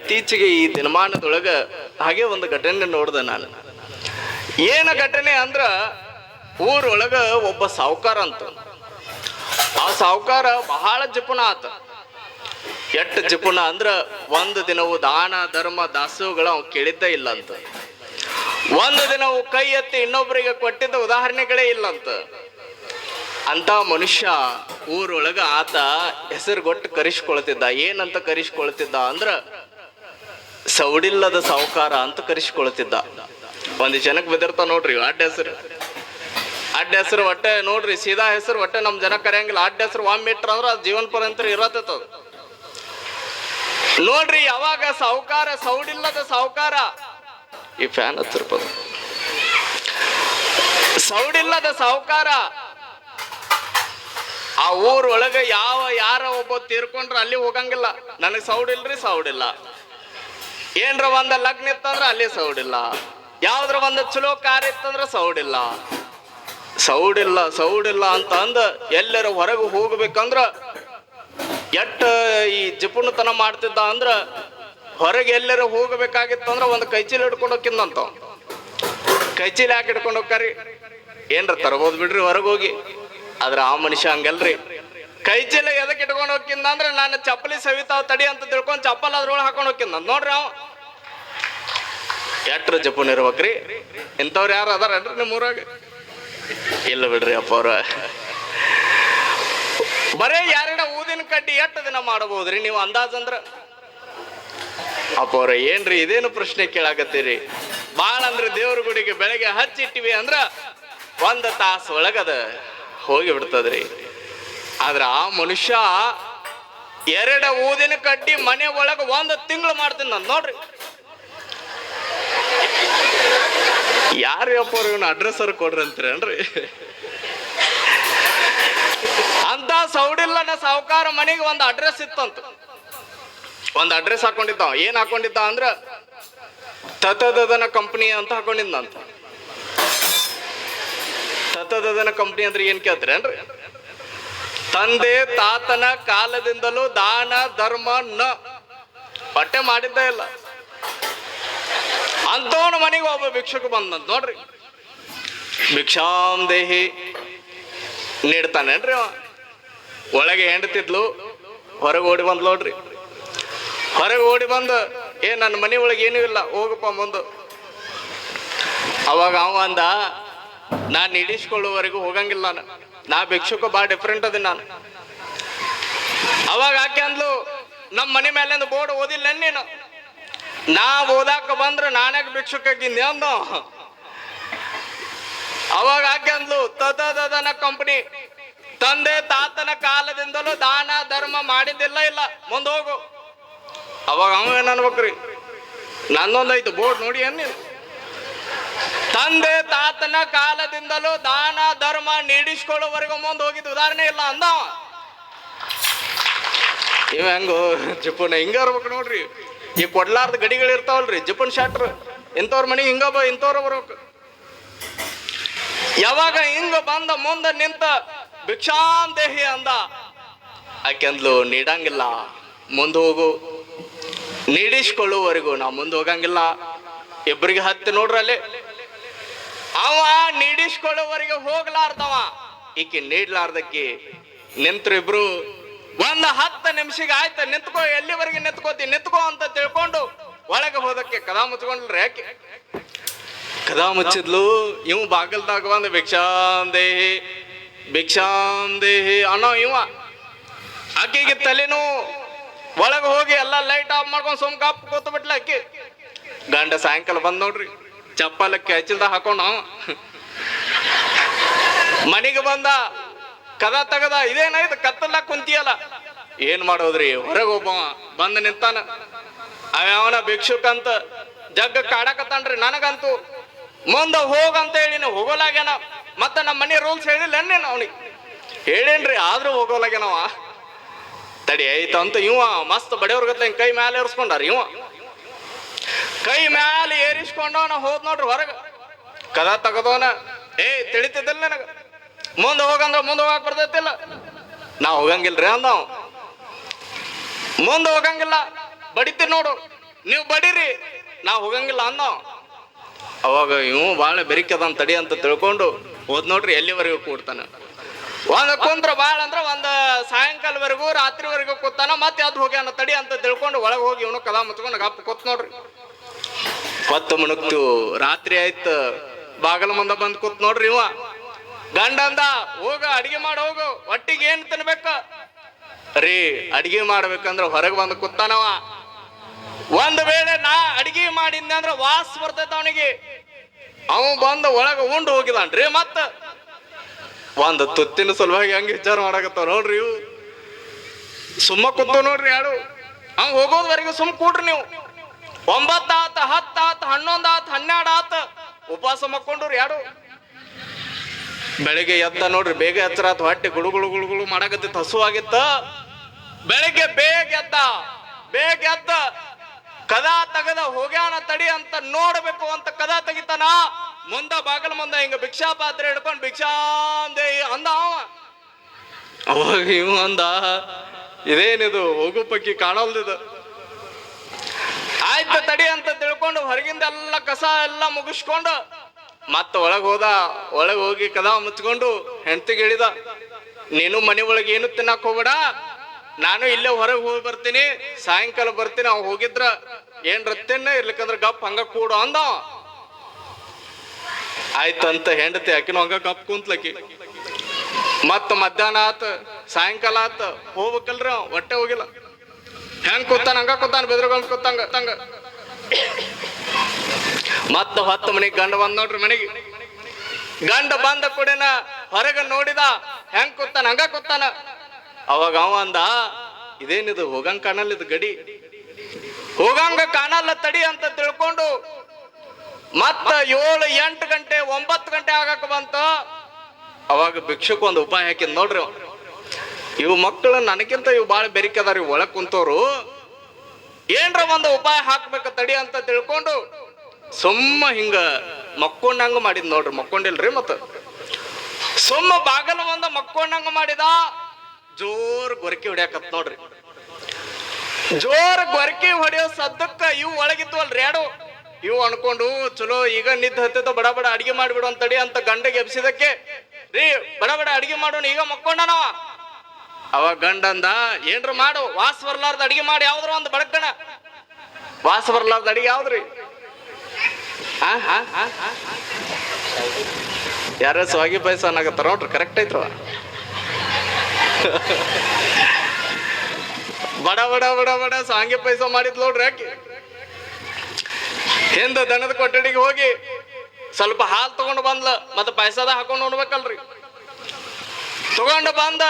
ಇತ್ತೀಚೆಗೆ ಈ ದಿನಮಾನದೊಳಗ ಹಾಗೆ ಒಂದು ಘಟನೆ ನೋಡ್ದೆ ನಾನು. ಏನ ಘಟನೆ ಅಂದ್ರ, ಊರೊಳಗ ಒಬ್ಬ ಸಾವುಕಾರ ಅಂತ. ಆ ಸಾವುಕಾರ ಬಹಳ ಜಿಪುಣ ಆತ. ಎಟ್ಟು ಜಿಪುಣ ಅಂದ್ರ ಒಂದು ದಿನವು ದಾನ ಧರ್ಮ ದಾಸೋಹಗಳು ಅವ್ ಕೇಳಿದ್ದೇ ಇಲ್ಲ ಅಂತ. ಒಂದು ದಿನವು ಕೈ ಎತ್ತಿ ಇನ್ನೊಬ್ಬರಿಗೆ ಕೊಟ್ಟಿದ್ದ ಉದಾಹರಣೆಗಳೇ ಇಲ್ಲಂತ. ಅಂತ ಮನುಷ್ಯ ಊರೊಳಗ ಆತ ಹೆಸರುಗೊಟ್ಟು ಕರೆಸ್ಕೊಳ್ತಿದ್ದ. ಏನಂತ ಕರೆಸ್ಕೊಳ್ತಿದ್ದ ಅಂದ್ರ ಸೌಡಿಲ್ಲದ ಸಾವುಕಾರ ಅಂತ ಕರೆಸ್ಕೊಳ್ತಿದ್ದ. ಒಂದು ಜನಕ್ಕೆ ಬೆದರ್ತಾ ನೋಡ್ರಿ ಅಡ್ಡ ಹೆಸರು ಒಟ್ಟೆ ನೋಡ್ರಿ, ಸೀದಾ ಹೆಸರು ಒಟ್ಟೆ ನಮ್ ಜನ ಕರೆಯಂಗಿಲ್ಲ. ಅಡ್ಡ ಹೆಸರು ಒಮ್ಮೆ ಇಟ್ರ ಅಂದ್ರ ಅದು ಜೀವನ ಪರ್ಯಂತ ಇರತ್ತದ ನೋಡ್ರಿ. ಯಾವಾಗ ಸಾವುಕಾರ ಸೌಡಿಲ್ಲದ ಸಾವುಕಾರ, ಈ ಫ್ಯಾನ್ ಹತ್ತಿರ್ಬೋದು, ಸೌಡಿಲ್ಲದ ಸಾವುಕಾರ ಆ ಊರೊಳಗ ಯಾರ ಒಬ್ಬ ತೀರ್ಕೊಂಡ್ರ ಅಲ್ಲಿ ಹೋಗಂಗಿಲ್ಲ. ನನಗ್ ಸೌಡಿಲ್ರಿ, ಸೌಡಿಲ್ಲ. ಏನ್ರ ಒಂದ ಲಗ್ನ ಇತ್ತಂದ್ರ ಅಲ್ಲಿ ಸೌಡಿಲ್ಲ. ಯಾವ್ದ್ರ ಒಂದ ಚಲೋ ಕಾರ್ಯ ಇತ್ತಂದ್ರ ಸೌಡಿಲ್ಲ. ಸೌಡಿಲ್ಲ ಸೌಡಿಲ್ಲ ಅಂತ ಅಂದ ಎಲ್ಲರ ಹೊರಗೆ ಹೋಗ್ಬೇಕಂದ್ರ ಎಟ್ಟ ಈ ಜಿಪುಣತನ ಮಾಡ್ತಿದ್ದ ಅಂದ್ರ, ಹೊರಗೆ ಎಲ್ಲರ ಹೋಗಬೇಕಾಗಿತ್ತಂದ್ರ ಒಂದು ಕೈಚೀಲ ಹಿಡ್ಕೊಂಡು ಹೋಗಿಂದಂತ. ಕೈಚೀಲ ಯಾಕೆ ಹಿಡ್ಕೊಂಡು ಹೋಗ್ತಾರಿ? ಏನ್ರ ತರಬಹುದು ಬಿಡ್ರಿ ಹೊರಗೆ ಹೋಗಿ. ಆದ್ರ ಆ ಮನುಷ್ಯ ಹಂಗಲ್ರಿ. ಕೈಚೀಲ ಎದಕ್ಕೆ ಇಟ್ಕೊಂಡು ಹೋಗಿಂದ ಅಂದ್ರೆ, ನಾನು ಚಪ್ಪಲಿ ಸವಿತಾವ್ ತಡಿ ಅಂತ ತಿಳ್ಕೊಂಡು ಚಪ್ಪಲ್ ಅದ್ರೊಳಗೆ ಹಾಕೊಂಡು ಹೋಗಿಂದ ನೋಡ್ರಿ. ಅವ ಎಟ್ರ ಜಿಪುಣ ಇರ್ಬೇಕ್ರಿ. ಇಂಥವ್ರು ಯಾರು ಅದಾರನ್ರಿ ನಿಮ್ಮೂರಾಗ? ಇಲ್ಲ ಬಿಡ್ರಿ ಅಪ್ಪ ಅವ್ರ. ಬರೇ ಯಾರಿಡ ಊದಿನ ಕಡ್ಡಿ ಎಷ್ಟು ದಿನ ಮಾಡಬಹುದ್ರಿ ನೀವು ಅಂದಾಜಂದ್ರ? ಅಪ್ಪ ಅವ್ರ ಏನ್ರಿ ಇದೇನು ಪ್ರಶ್ನೆ ಕೇಳಾಕತ್ತೀರಿ? ಬಾಳ ಅಂದ್ರೆ ದೇವ್ರ ಗುಡಿಗೆ ಬೆಳಗ್ಗೆ ಹಚ್ಚಿಟ್ಟಿವಿ ಅಂದ್ರ 1 ತಾಸು ಒಳಗದ ಹೋಗಿ ಬಿಡ್ತದ್ರಿ. ಆದ್ರ ಆ ಮನುಷ್ಯ 2 ಊದಿನ ಕಡ್ಡಿ ಮನೆ ಒಳಗ 1 ತಿಂಗಳು ಮಾಡ್ತೀನಿ ನಾನು ನೋಡ್ರಿ. ಯಾರು ಅಪ್ಪ ಅವ್ರ ಇವನು ಅಡ್ರೆಸ್ಸರ್ ಕೊಡ್ರಿ ಅಂತೀರೇನ್ರಿ? ಅಂತ ಸೌಡಿಲ್ಲನ ಸಾವುಕಾರ ಮನೆಗೆ ಒಂದು ಅಡ್ರೆಸ್ ಇತ್ತಂತ. ಒಂದು ಅಡ್ರೆಸ್ ಹಾಕೊಂಡಿದ್ದ. ಏನ್ ಹಾಕೊಂಡಿದ್ದ ಅಂದ್ರ ತತದನ ಕಂಪನಿ ಅಂತ ಹಾಕೊಂಡಿದ್ದಂತ. ತತದನ ಕಂಪನಿ ಅಂದ್ರೆ ಏನ್ ಕೇಳ್ತೀರೇನ್ರಿ? ತಂದೆ ತಾತನ ಕಾಲದಿಂದಲೂ ದಾನ ಧರ್ಮ ಪಟ್ಟೆ ಮಾಡಿದ್ದೇ ಇಲ್ಲ ಅಂತವನ ಮನೆಗೆ ಒಬ್ಬ ಭಿಕ್ಷುಕ ಬಂದಂತ ನೋಡ್ರಿ. ಭಿಕ್ಷಾಂ ದೇಹಿ ನೀಡ್ತಾನೇನ್ರಿ ಅವ. ಒಳಗೆ ಹೆಂಡತಿದ್ಲು, ಹೊರಗೆ ಓಡಿ ಬಂದ್ ನೋಡ್ರಿ. ಹೊರಗೆ ಓಡಿ ಬಂದು, ನನ್ನ ಮನೆ ಒಳಗೆ ಏನೂ ಇಲ್ಲ, ಹೋಗಪ್ಪ ಮುಂದೆ. ಅವಾಗ ಅವ ಅಂದ, ನಾನು ಇಡಿಸ್ಕೊಳ್ಳುವವರೆಗೂ ಹೋಗಂಗಿಲ್ಲ, ನಾ ಭಿಕ್ಷುಕ ಬಾ ಡಿಫ್ರೆಂಟ್ ಅದ ನಾನು. ಅವಾಗ ಆಕೆ ಅಂದ್ಲು, ನಮ್ಮ ಮನೆ ಮೇಲೆ ಬೋರ್ಡ್ ಓದಿಲ್ಲ ನೀನು? ನಾ ಓದಾಕ ಬಂದ್ರೆ ನಾನಾಗ ಭಿಕ್ಷುಕಿದ್ದೆ ಅಂದ. ಅವಾಗ ಆಕೆ ಅಂದ್ಲು, ತದನ ಕಂಪನಿ ತಂದೆ ತಾತನ ಕಾಲದಿಂದಲೂ ದಾನ ಧರ್ಮ ಮಾಡಿದ್ದಿಲ್ಲ, ಇಲ್ಲ ಮುಂದೆ ಹೋಗು. ಅವಾಗ ಅವ ಏನ್ ಅನ್ಬೇಕ್ರಿ? ನಂದೊಂದೈತು ಬೋರ್ಡ್ ನೋಡಿ ನೀನು. ತಂದೆ ತಾತನ ಕಾಲದಿಂದಲೂ ದಾನ ಧರ್ಮ ನೀಡಿಸ್ಕೊಳ್ಳೋವರೆಗೂ ಮುಂದೆ ಹೋಗಿದ್ದು ಉದಾಹರಣೆ ಇಲ್ಲ ಅಂದವ. ಇವ ಹೆಂಗೋ ಜಿಪುಣ ಹಿಂಗ ಇರ್ಬೇಕು ನೋಡ್ರಿ. ಈ ಕೊಡ್ಲಾರ್ದ ಗಡಿಗಳು ಇರ್ತಾವಲ್ರಿ ಜಿಪುನ್ ಶಾಟ್ರ್, ಇಂಥವ್ರ ಮನೆಗೆ ಇಂಥವ್ರ ಬರ್ಬೇಕು. ಯಾವಾಗ ಹಿಂಗ ಬಂದ ಮುಂದೆ ನಿಂತ ಭಿಕ್ಷಾಂ ದೇಹಿ ಅಂದ, ಆಕೆಂದ್ಲು, ನೀಡಂಗಿಲ್ಲ, ಮುಂದೆ ಹೋಗು, ನೀಡಿಸ್ಕೊಳ್ಳುವವರೆಗೂ ನಾ ಮುಂದೆ ಹೋಗಂಗಿಲ್ಲ. ಇಬ್ಬರಿಗೆ ಹತ್ತಿ ನೋಡ್ರಲ್ಲಿ. ಅವ ನೀಡಿಸ್ಕೊಳ್ಳುವವರೆಗೆ ಹೋಗ್ಲಾರ್ದವ, ಈಕೆ ನೀಡ್ಲಾರ್ದಕ್ಕೆ ನಿಂತ್ರು ಇಬ್ರು. 10 ನಿಮಿಷಕ್ಕೆ ಆಯ್ತು, ನಿಂತ್ಕೋ, ಎಲ್ಲಿವರೆಗೆ ನಿಂತ್ಕೋ ಅಂತ ತಿಳ್ಕೊಂಡು ಒಳಗೆ ಹೋದಕ್ಕೆ ಕದಾ ಮುಚ್ಕೊಂಡ್ರಿ. ಯಾಕೆ ಕದಾ ಮುಚ್ಚಿದ್ಲು? ಇವ್ ಬಾಗಲ್ದಾಗ ಬಂದ ಭಿಕ್ಷಾಂ ದೇಹಿ ಅನ್ನೋ ಇವ. ಆಕೆಗೆ ತಲೆನೂ ಒಳಗೆ ಹೋಗಿ ಎಲ್ಲ ಲೈಟ್ ಆಫ್ ಮಾಡ್ಕೊಂಡು ಸುಮ್ ಕಪ್ ಕೂತ್ ಬಿಟ್ಲ ಆಕೆ. ಗಂಡ ಸಾಯಂಕಾಲ ಬಂದ್ ನೋಡ್ರಿ, ಚಪ್ಪಲಕ್ಕೆ ಹಚ್ಚಿಲ್ದ ಹಾಕೊಂಡ ಅವ ಮನೆಗೆ ಬಂದ. ಕದಾ ತಗದ, ಇದೇನಾಯ್ತು ಕತ್ತಲ್ಲ ಕುಂತಿಯಲ್ಲ, ಏನ್ ಮಾಡೋದ್ರಿ? ಹೊರಗೆ ಒಬ್ಬ ಬಂದ ನಿಂತಾನ. ಅವನ ಭಿಕ್ಷುಕ ಅಂತ ಜಗ್ಗ ಕಾಡಕತ್ತಾನ್ರಿ. ನನಗಂತೂ ಮುಂದೆ ಹೋಗಂತ ಹೇಳಿನ ಹೋಗೋಲಾಗ್ಯಾನ. ಮತ್ತ ನಮ್ಮ ಮನೆ ರೂಲ್ಸ್ ಹೇಳಿಲ್ಲ ನೀನು ಅವನಿಗೆ? ಹೇಳೇನ್ರಿ, ಆದ್ರೂ ಹೋಗೋಲಾಗ್ಯಾನವ. ತಡಿ ಆಯ್ತು ಅಂತ ಇವ ಮಸ್ತ್ ಬಡಿಯವ್ರಗತ್ಲ ಕೈ ಮ್ಯಾಲೆ ಏರಿಸ್ಕೊಂಡಾರ. ಇವ ಕೈ ಮ್ಯಾಲೆ ಏರಿಸ್ಕೊಂಡವನ ಹೋದ್ ನೋಡ್ರಿ ಹೊರಗ. ಕದಾ ತಗದವನ, ತಿಳಿತಿದ್ದಿಲ್ಲ ನನಗ, ಮುಂದೆ ಹೋಗಂದ್ರ ಮುಂದೆ ಹೋಗಕ್ ಬರ್ತೈತಿಲ್ಲ. ನಾ ಹೋಗಂಗಿಲ್ರಿ ಅಂದವ್. ಮುಂದೆ ಹೋಗಂಗಿಲ್ಲ, ಬಡಿತೀನಿ ನೋಡು, ನೀವು ಬಡೀರಿ ನಾ ಹೋಗಂಗಿಲ್ಲ ಅನ್ನೋ. ಅವಾಗ ಇವು ಭಾಳ ಬೆರಿಕದ ತಡಿ ಅಂತ ತಿಳ್ಕೊಂಡು ಹೋದ್ ನೋಡ್ರಿ ಎಲ್ಲಿವರೆಗೂ ಕೂಡ್ತಾನ. ಒಂದ್ ಕುಂದ್ರ ಭಾಳ ಅಂದ್ರ ಒಂದ್ ಸಾಯಂಕಾಲವರೆಗೂ ರಾತ್ರಿವರೆಗೂ ಕೂತಾನ. ಮತ್ತೆ ಅದು ಹೋಗ್ಯಾನ ತಡಿ ಅಂತ ತಿಳ್ಕೊಂಡು ಒಳಗೆ ಹೋಗಿ ಇವನು ಕದ ಮುಚ್ಕೊಂಡು ಗಪ್ಪ ಕೂತ್ ನೋಡ್ರಿ. ಹೊತ್ತು ಮುಣುಕ್ತು ರಾತ್ರಿ ಆಯ್ತು. ಬಾಗಲ ಮುಂದ ಬಂದ್ ಕೂತ್ ನೋಡ್ರಿ ಇವ. ಗಂಡ ಅಂದ ಹೋಗ ಅಡಿಗೆ ಮಾಡಿ ಹೋಗು, ಒಟ್ಟಿಗೆ ಏನ್ ತಿನ್ಬೇಕ ರೀ? ಅಡಿಗೆ ಮಾಡ್ಬೇಕಂದ್ರ ಹೊರಗೆ ಬಂದು ಕೂತಾನವ. ಒಂದ್ ವೇಳೆ ನಾ ಅಡಿಗೆ ಮಾಡಿದ್ನೆ ಅಂದ್ರ ವಾಸ್ ಬರ್ತೈತ ಅವನಿಗೆ. ಅವ ಬಂದ ಒಳಗ ಉಂಡು ಹೋಗಿದಾನ್ರಿ. ಮತ್ತ ಒಂದ್ ತುತ್ತಿನ ಸಲುವಾಗಿ ಹಂಗ ವಿಚಾರ ಮಾಡಕತ್ತಾವ ನೋಡ್ರಿ ಇವು. ಸುಮ್ಮ ಕೂತು ನೋಡ್ರಿ ಯಾರು. ಹಂಗ ಹೋಗೋದ್ವರೆಗೂ ಸುಮ್ ಕೂಡ್ರಿ ನೀವು. 9 ಆತ, 10 ಆತ, 11 ಆತ, 12 ಆತ ಉಪವಾಸ ಮಕ್ಕೊಂಡ್ರಿ ಯಾರು. ಬೆಳಿಗ್ಗೆ ಎದ್ದ ನೋಡ್ರಿ, ಬೇಗ ಎಚ್ಚರ ಆತ. ಹೊಟ್ಟೆ ಗುಳುಗುಳು ಮಾಡಕತ್ತಿತ್ತು, ಹಸು ಆಗಿತ್ತ. ಬೆಳಿಗ್ಗೆ ಬೇಗ ಎದ್ದ ಕದ ತೆಗದ ಹೋಗ್ಯಾನ ತಡಿ ಅಂತ ನೋಡ್ಬೇಕು ಅಂತ ಕದ ತೆಗಿತಾನ. ಮುಂದ ಬಾಗಲ ಮುಂದ ಹಿಂಗ ಭಿಕ್ಷಾ ಪಾತ್ರೆ ಹಿಡ್ಕೊಂಡು ಭಿಕ್ಷಾಂದೇ ಅಂದ ಅವ. ಅವಾಗ ಇವ ಅಂದ, ಇದೇನಿದು ಹೋಗು ಪಕ್ಕಿ ಕಾಣಲ್ದಿದು. ಆಯ್ತು ತಡಿ ಅಂತ ತಿಳ್ಕೊಂಡು ಹೊರಗಿಂದ ಎಲ್ಲ ಕಸ ಎಲ್ಲ ಮುಗಿಸ್ಕೊಂಡು ಮತ್ತ ಒಳಗೆ ಹೋಗಿ ಕದ ಮುಚ್ಕೊಂಡು ಹೆಂಡತಿಗೆ ಹೇಳಿದ, ನೀನು ಮನೆ ಒಳಗೆ ಏನು ತಿನ್ನಕ್ ಹೋಗ್ಬೇಡ, ನಾನು ಇಲ್ಲೇ ಹೊರಗೆ ಹೋಗಿ ಬರ್ತೀನಿ, ಸಾಯಂಕಾಲ ಬರ್ತೀನಿ. ಅವ್ ಹೋಗಿದ್ರ ಏನ್ ರತ್ತೇನ ಇರ್ಲಿಕ್ಕಂದ್ರ ಗಪ್ ಹಂಗ ಕೂಡು ಅಂದ. ಆಯ್ತಂತ ಹೆಂಡತಿ ಆಕಿನ ಹಂಗ ಗಪ್ ಕುಂತ್ಲಕಿ. ಮತ್ತ ಮಧ್ಯಾಹ್ನ ಆತ, ಸಾಯಂಕಾಲ ಆತ, ಹೋಗ್ಬೇಕಲ್ರಿ ಅವ್ ಹೊಟ್ಟೆ ಹೋಗಿಲ್ಲ. ಹೆಂಗ್ ಕೂತಾನ ಹಂಗ ಕೂತಾನ, ಬೆದ್ರಗೊಂಡ್ ಕೂತಂಗ. ಮತ್ತ 10 ಮನಿಗ್ ಗಂಡ ಬಂದ್ ನೋಡ್ರಿ ಮನೆಗೆ. ಗಂಡ ಬಂದ ಕೂಡನ ಹೊರಗ ನೋಡಿದ, ಹೆಂಗ್ ಕೂತಾನ ಹಂಗ ಕೂತಾನ. ಅವಾಗ ಅವ ಅಂದ, ಇದೇನಿದು ಹೋಗಂಗ ಕಾಣಲ್ಲ, ಇದು ಗಡಿ ಹೋಗಂಗ ಕಾಣಲ್ಲ ತಡಿ ಅಂತ ತಿಳ್ಕೊಂಡು ಮತ್ತ 7, 8 ಗಂಟೆ 9 ಗಂಟೆ ಆಗಕ್ ಬಂತ. ಅವಾಗ ಭಿಕ್ಷುಕ್ ಒಂದು ಉಪಾಯ ಹಾಕಿದ್ ನೋಡ್ರಿ. ಇವು ಮಕ್ಕಳು ನನಗಿಂತ ಇವು ಬಾಳ ಬೆರಿಕದಾರ. ಒಳಗ್ ಕುಂತವ್ರು ಏನ್ರ ಒಂದು ಉಪಾಯ ಹಾಕ್ಬೇಕ ತಡಿ ಅಂತ ತಿಳ್ಕೊಂಡು ಸುಮ್ಮ ಹಿಂಗ ಮಕ್ಕೊಂಡಂಗ ಮಾಡಿದ್ ನೋಡ್ರಿ. ಮಕ್ಕೊಂಡಿಲ್ರಿ, ಮತ್ತ ಸುಮ್ಮ ಬಾಗಲ ಒಂದ ಮಕ್ಕೊಂಡಂಗ ಮಾಡಿದ. ಜೋರ್ ಗೊರಕಿ ಹೊಡ್ಯಾಕತ್ ನೋಡ್ರಿ. ಜೋರ್ ಗೊರಕಿ ಹೊಡೆಯೋ ಸದ್ದಕ್ಕ ಇವು ಒಳಗಿದ್ವಲ್ರಿ ಯಾಡು. ಇವು ಅನ್ಕೊಂಡು ಚಲೋ ಈಗ ನಿದ್ದ ಹತ್ತಿದ, ಬಡ ಬಡ ಅಡಿಗೆ ಮಾಡಿಬಿಡು ಅಂತಡಿ ಅಂತ ಗಂಡಗೆ ಎಬ್ಸಿದಕ್ಕೆ, ರೀ ಬಡ ಬಡ ಅಡಿಗೆ ಮಾಡೋಣ ಈಗ ಮಕ್ಕೊಂಡನವ. ಅವಾಗ ಗಂಡಂದ, ಏನ್ರ ಮಾಡು, ವಾಸ ಬರ್ಲಾರ್ದ ಅಡಿಗೆ ಮಾಡಿ ಯಾವ್ದ್ರ ಒಂದು ಬಡಕಣ. ವಾಸ ಬರ್ಲಾರ್ದ ಅಡಿಗೆ ಯಾವ್ದ್ರಿ? ಯಾರ ಸ್ವಾಗಿ ಪಾಯಸ ಅನ್ನಕತ್ತಾರ ನೋಡ್ರಿ, ಕರೆಕ್ಟ್ ಐತ್ರ. ಬಡ ಬಡ ಬಡ ಬಡ ಸಾಂಗಿ ಪಾಯಸ ಮಾಡಿದ್ ನೋಡ್ರಿ ಆಕಿ. ಹಿಂದ ದನದ ಕೊಠಡಿಗೆ ಹೋಗಿ ಸ್ವಲ್ಪ ಹಾಲು ತಗೊಂಡು ಬಂದ್ಲ. ಮತ್ತೆ ಪಾಯಸದ ಹಾಕೊಂಡು ನೋಡ್ಬೇಕಲ್ರಿ. ತಗೊಂಡು ಬಂದ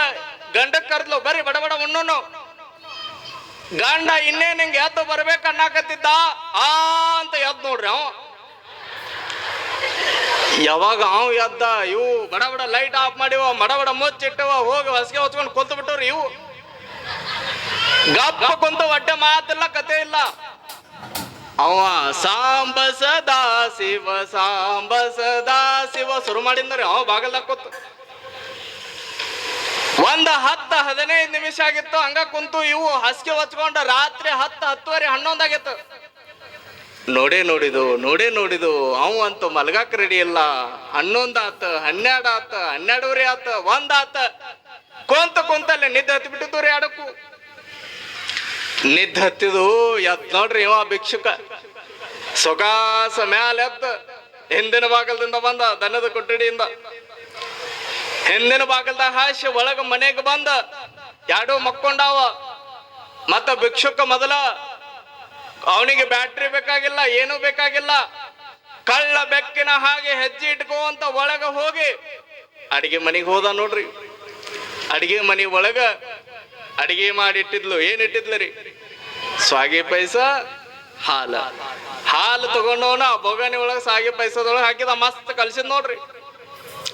ಗಂಡಕ್ ಕರ್ದ್ಲು, ಬರ್ರಿ ಬಡ ಬಡ ಉಣ್ಣೋನು. ಗಂಡ ಇನ್ನೇನ್ ಹಿಂಗ ಎದ್ದು ಬರ್ಬೇಕ ಅನ್ನಕತ್ತಿದ್ದ. ಅಂತ ಎದ್ ನೋಡ್ರಿ ಅವ. ಯಾವಾಗ ಅವ್ ಎದ್ದ, ಇವು ಬಡ ಬಡ ಲೈಟ್ ಆಫ್ ಮಾಡಿವ, ಬಡ ಬಡ ಮುಚ್ಚಿಟ್ಟವ, ಹೋಗಿ ಹೊಸಗೆ ಹೊಚ್ಕೊಂಡು ಕುಂತ ಬಿಟ್ಟವ್ರಿ. ಇವು ಗಪ್ಪ ಕುಂತ ಹೊಟ್ಟೆ ಮಾತಿಲ್ಲ, ಕತೆ ಇಲ್ಲ. ಅವ ಸಾಂಬ ಸದಾ ಶಿವ ಶುರು ಮಾಡಿದ್ರಿ. ಅವ ಬಾಗಲ್ದಾಗ ಕೂತ ಒಂದ್ 10-15 ನಿಮಿಷ ಆಗಿತ್ತು. ಹಂಗ ಕುಂತು ಇವು ಹಸ್ಗೆ ಹೊಚ್ಕೊಂಡ ರಾತ್ರಿ 10, 10:30, 11 ಆಗಿತ್ತು. ನೋಡಿದು ಅವ ಅಂತೂ ಮಲ್ಗಾಕ್ ರೆಡಿ ಇಲ್ಲ. 11 ಆತ, 12 ಆತ, 12:30 ಆತ, 1 ಆತ. ಕುಂತಲ್ಲೇ ನಿದ್ದೆ ಹತ್ತಿ ಬಿಟ್ಟಿದ್ದು ರೀ. ಆಡಕ್ಕೂ ನಿದ್ದೆ ಹತ್ತಿದು. ಎದ್ ನೋಡ್ರಿ ಇವ ಭಿಕ್ಷುಕ ಸೊಗಾಸ ಮ್ಯಾಲ ಎದ್ದ ಹಿಂದಿನ ಬಾಗಲದಿಂದ ಬಂದ, ದನದ ಕೊಠಡಿಯಿಂದ ಹಿಂದಿನ ಬಾಗಲ್ದಾಗ ಹಾಸಿ ಒಳಗ ಮನೆಗೆ ಬಂದ. ಎರಡು ಮಕ್ಕೊಂಡಾವ. ಮತ್ತ ಭಿಕ್ಷುಕ ಮೊದಲ ಅವನಿಗೆ ಬ್ಯಾಟ್ರಿ ಬೇಕಾಗಿಲ್ಲ, ಏನೂ ಬೇಕಾಗಿಲ್ಲ. ಕಳ್ಳ ಬೆಕ್ಕಿನ ಹಾಗೆ ಹೆಜ್ಜೆ ಇಟ್ಕೋಂತ ಒಳಗ ಹೋಗಿ ಅಡಿಗೆ ಮನೆಗೆ ಹೋದ ನೋಡ್ರಿ. ಅಡಿಗೆ ಮನೆ ಒಳಗ ಅಡಿಗೆ ಮಾಡಿ ಇಟ್ಟಿದ್ಲು. ಏನ್ ಇಟ್ಟಿದ್ಲರಿ? ಸ್ವಾಗಿ ಪಾಯಸ, ಹಾಲು ತಗೊಂಡವನ ಬೊಗಣಿ ಒಳಗ ಸಾಗಿ ಪಾಯಸದೊಳಗೆ ಹಾಕಿದ. ಮಸ್ತ್ ಕಲ್ಸಿದ್ ನೋಡ್ರಿ.